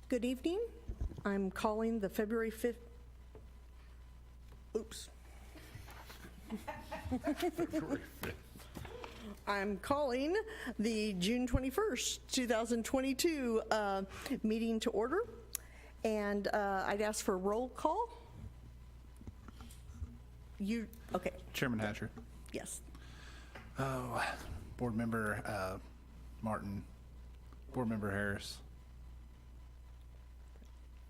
Good evening. I'm calling the February 5th, oops. I'm calling the June 21st, 2022 meeting to order. And I'd ask for a roll call. Okay, Chairman Hatcher. yes. Oh, Board Member Martin. Board Member Harris.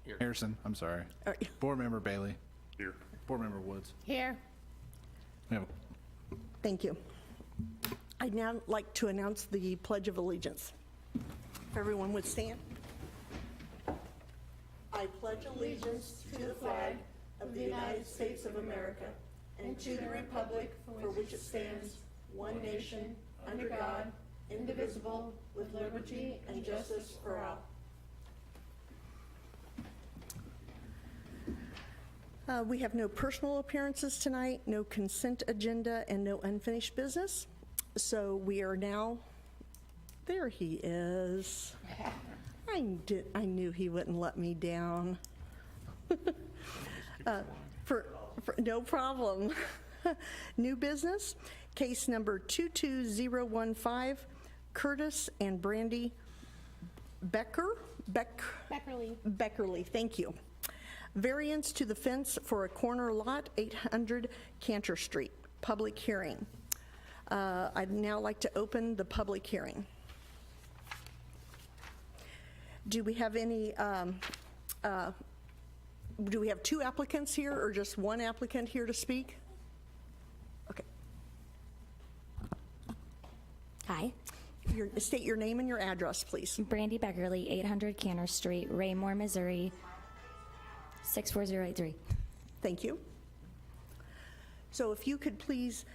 Here. Harrison, I'm sorry. All right. Board Member Bailey. Here. Board Member Woods. Here. We have Thank you. I'd now like to announce the Pledge of Allegiance. If everyone would stand. I pledge allegiance to the flag of the United States of America and to the republic for which it stands, one nation, under God, indivisible, with liberty and justice for all. We have no personal appearances tonight, no consent agenda, and no unfinished business. So we are now, there he is. I knew he wouldn't let me down. No problem. New business, case number 22015, Curtis and Brandy Beckerly, thank you. Variance to the fence for a corner lot, 800 Cantor Street. Public hearing. I'd now like to open the public hearing. Do we have any, do we have two applicants here or just one applicant here to speak? Okay. Hi, State your name and your address, please. Brandy Beckerly, 800 Cantor Street, Raymore, Missouri, 64083. Thank you. So if you could please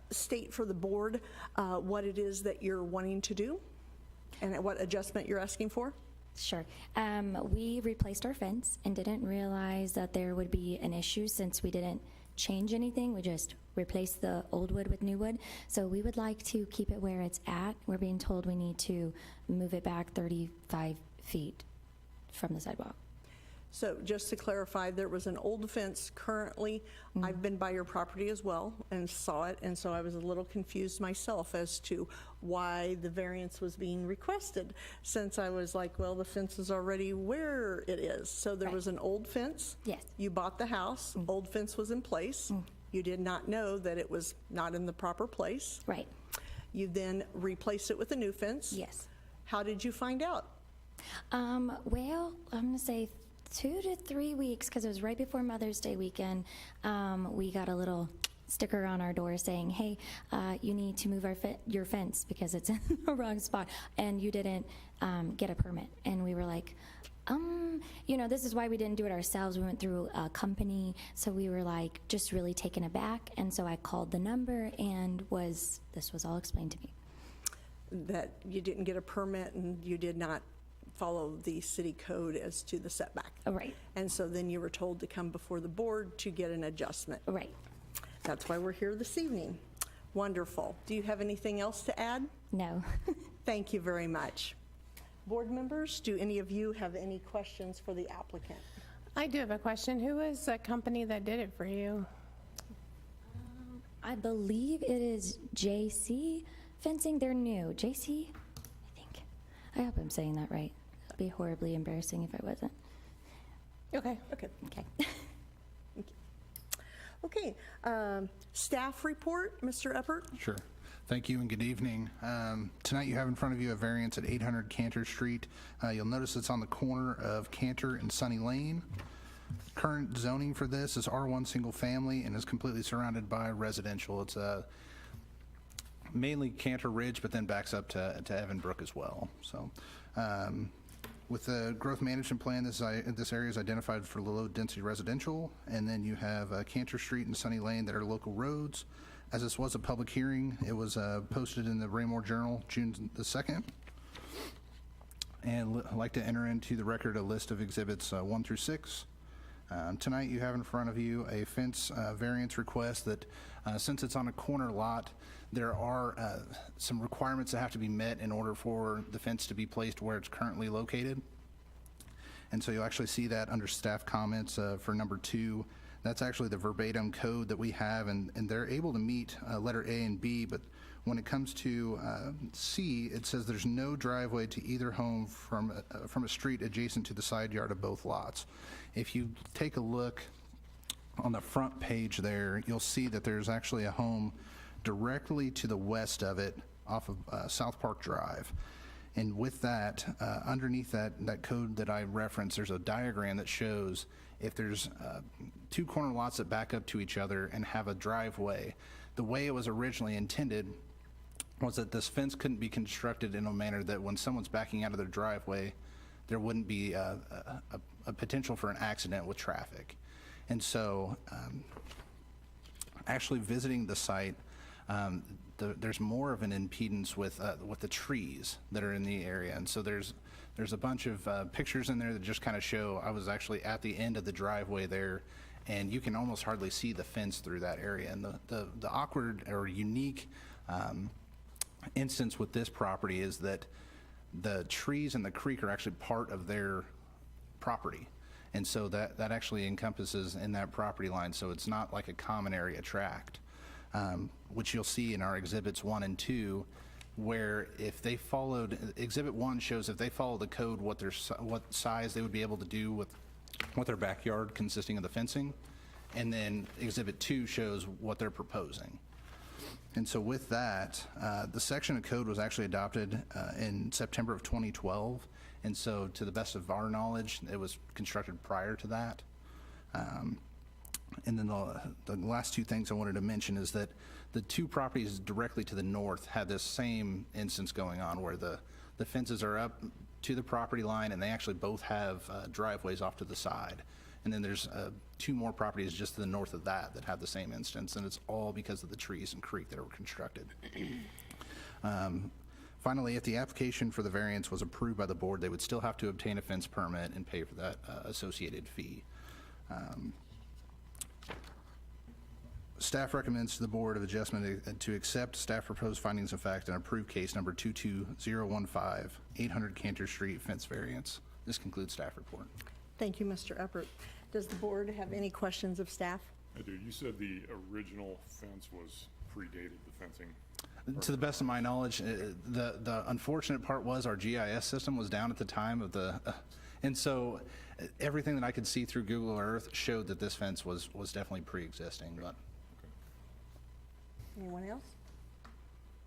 state for the board what it is that you're wanting to do and what adjustment you're asking for. Sure. We replaced our fence and didn't realize that there would be an issue since we didn't change anything. We just replaced the old wood with new wood. So we would like to keep it where it's at. We're being told we need to move it back 35 feet from the sidewalk. So just to clarify, there was an old fence currently. I've been by your property as well and saw it, and so I was a little confused myself as to why the variance was being requested, since I was like, well, the fence is already where it is. So there was an old fence. Yes. You bought the house, old fence was in place. You did not know that it was not in the proper place. Right. You then replaced it with a new fence. Yes. How did you find out? Well, I'm going to say 2 to 3 weeks, because it was right before Mother's Day weekend. We got a little sticker on our door saying, hey, you need to move your fence because it's in the wrong spot, and you didn't get a permit. And we were like, this is why we didn't do it ourselves. We went through a company, so we were like just really taken aback. And so I called the number, and this was all explained to me. That you didn't get a permit and you did not follow the city code as to the setback. Right. And so then you were told to come before the board to get an adjustment. Right. That's why we're here this evening. Wonderful. Do you have anything else to add? No. Thank you very much. Board members, do any of you have any questions for the applicant? I do have a question. Who is the company that did it for you? I believe it is JC Fencing. They're new. JC, I think. I hope I'm saying that right. It'd be horribly embarrassing if I wasn't. Okay. Okay. Okay. Okay. Staff report, Mr. Eppert? Sure. Thank you and good evening. Tonight you have in front of you a variance at 800 Cantor Street. You'll notice it's on the corner of Cantor and Sunny Lane. Current zoning for this is R1 single family and is completely surrounded by residential. It's mainly Cantor Ridge, but then backs up to Evan Brook as well. So with the growth management plan, this area is identified for low density residential, and then you have Cantor Street and Sunny Lane that are local roads. As this was a public hearing, it was posted in the Raymore Journal June the 2nd. And I'd like to enter into the record a list of exhibits 1 through 6. Tonight you have in front of you a fence variance request that since it's on a corner lot, there are some requirements that have to be met in order for the fence to be placed where it's currently located. And so you'll actually see that under staff comments for number 2. That's actually the verbatim code that we have, and they're able to meet letter A and B, but when it comes to C, it says there's no driveway to either home from a street adjacent to the side yard of both lots. If you take a look on the front page there, you'll see that there's actually a home directly to the west of it off of South Park Drive. And with that, underneath that code that I referenced, there's a diagram that shows if there's 2 corner lots that back up to each other and have a driveway, the way it was originally intended was that this fence couldn't be constructed in a manner that when someone's backing out of their driveway, there wouldn't be a potential for an accident with traffic. And so actually visiting the site, there's more of an impedance with the trees that are in the area. And so there's a bunch of pictures in there that just kind of show I was actually at the end of the driveway there, and you can almost hardly see the fence through that area. And the awkward or unique instance with this property is that the trees and the creek are actually part of their property. And so that actually encompasses in that property line, so it's not like a common area tract, which you'll see in our exhibits 1 and 2, where if they followed, exhibit 1 shows if they follow the code what size they would be able to do with their backyard consisting of the fencing, and then exhibit 2 shows what they're proposing. And so with that, the section of code was actually adopted in September of 2012. And so to the best of our knowledge, it was constructed prior to that. And then the last 2 things I wanted to mention is that the 2 properties directly to the north had this same instance going on where the fences are up to the property line, and they actually both have driveways off to the side. And then there's 2 more properties just to the north of that have the same instance, and it's all because of the trees and creek that were constructed. Finally, if the application for the variance was approved by the board, they would still have to obtain a fence permit and pay for that associated fee. Staff recommends to the Board of Adjustment to accept staff proposed findings of fact and approve case number 22015, 800 Cantor Street fence variance. This concludes staff report. Thank you, Mr. Eppert. Does the board have any questions of staff? I do. You said the original fence was predated the fencing. To the best of my knowledge, the unfortunate part was our GIS system was down at the time of the, and so everything that I could see through Google Earth showed that this fence was definitely pre-existing. But Anyone else?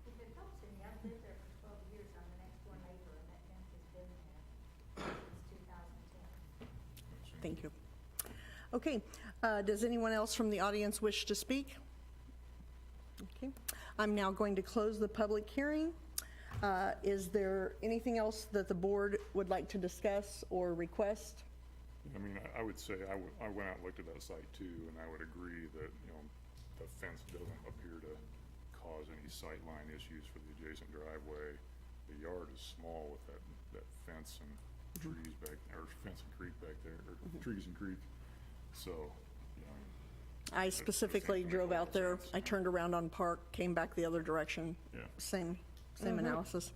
If it helps any, I've lived there for 12 years. I'm the next door neighbor, and that fence has been there since 2010. Thank you. Okay, does anyone else from the audience wish to speak? Okay, I'm now going to close the public hearing. Is there anything else that the board would like to discuss or request? I mean, I would say I went out and looked at that site too, and I would agree that, the fence doesn't appear to cause any sightline issues for the adjacent driveway. The yard is small with that fence and trees back, or fence and creek back there, or trees and creek. So, I specifically drove out there, I turned around on Park, came back the other direction. Yeah. Same analysis.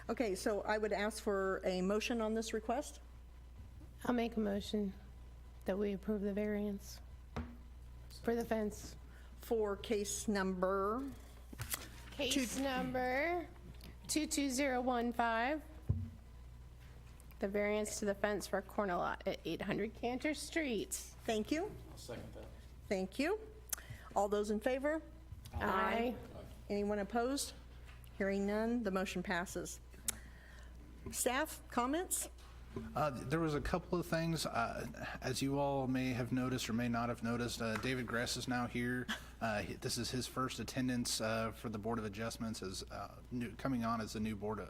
Okay, so I would ask for a motion on this request. I'll make a motion that we approve the variance for the fence. For case number, Case number 22015. The variance to the fence for a corner lot at 800 Cantor Street. thank you. I'll second that. Thank you. All those in favor? Aye. Anyone opposed? Hearing none, the motion passes. Staff, comments? there was a couple of things, as you all may have noticed or may not have noticed. David Gress is now here. This is his first attendance for the Board of Adjustments, as coming on as the new board,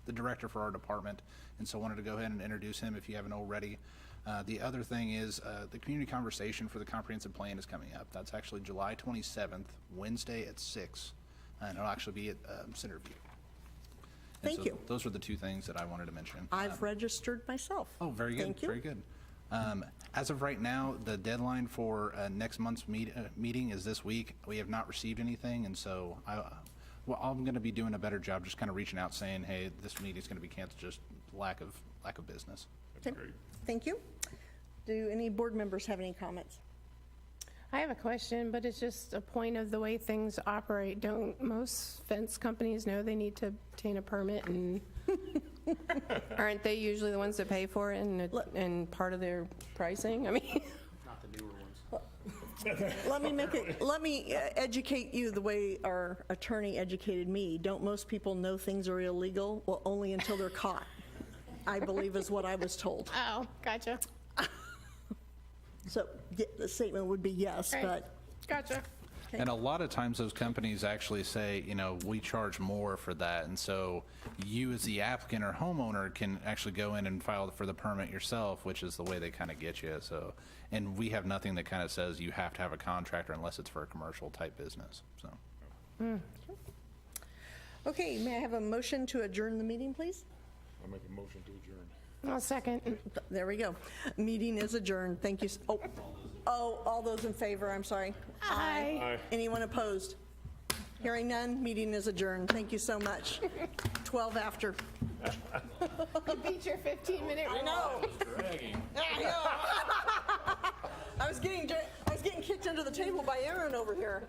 the director for our department. And so wanted to go ahead and introduce him if you haven't already. The other thing is the community conversation for the comprehensive plan is coming up. That's actually July 27th, Wednesday at 6, and it'll actually be at Centerview. And Thank so you. Those were the 2 things that I wanted to mention. I've registered myself. Oh, very good. Thank you. Very good. As of right now, the deadline for next month's meeting is this week. We have not received anything, and so I'm going to be doing a better job just kind of reaching out saying, hey, this meeting is going to be canceled, just lack of business. Okay. Great. Thank you. Do any board members have any comments? I have a question, but it's just a point of the way things operate. Don't most fence companies know they need to obtain a permit, and aren't they usually the ones that pay for it and part of their pricing? I mean, Let me educate you the way our attorney educated me. Don't most people know things are illegal? Well, only until they're caught, I believe is what I was told. oh, gotcha. So the statement would be yes, Right. but Gotcha. And a lot of times those companies actually say, you know, we charge more for that. And so you as the applicant or homeowner can actually go in and file for the permit yourself, which is the way they kind of get you. So, and we have nothing that kind of says you have to have a contractor unless it's for a commercial type business, so. okay, may I have a motion to adjourn the meeting, please? I'll make a motion to adjourn. I'll second. There we go. Meeting is adjourned. Thank you. All those in favor, I'm sorry. Aye. Aye. Anyone opposed? Hearing none, meeting is adjourned. Thank you so much. 12 after. You beat your 15-minute rule. I know. I know. I was getting kicked under the table by Aaron over here.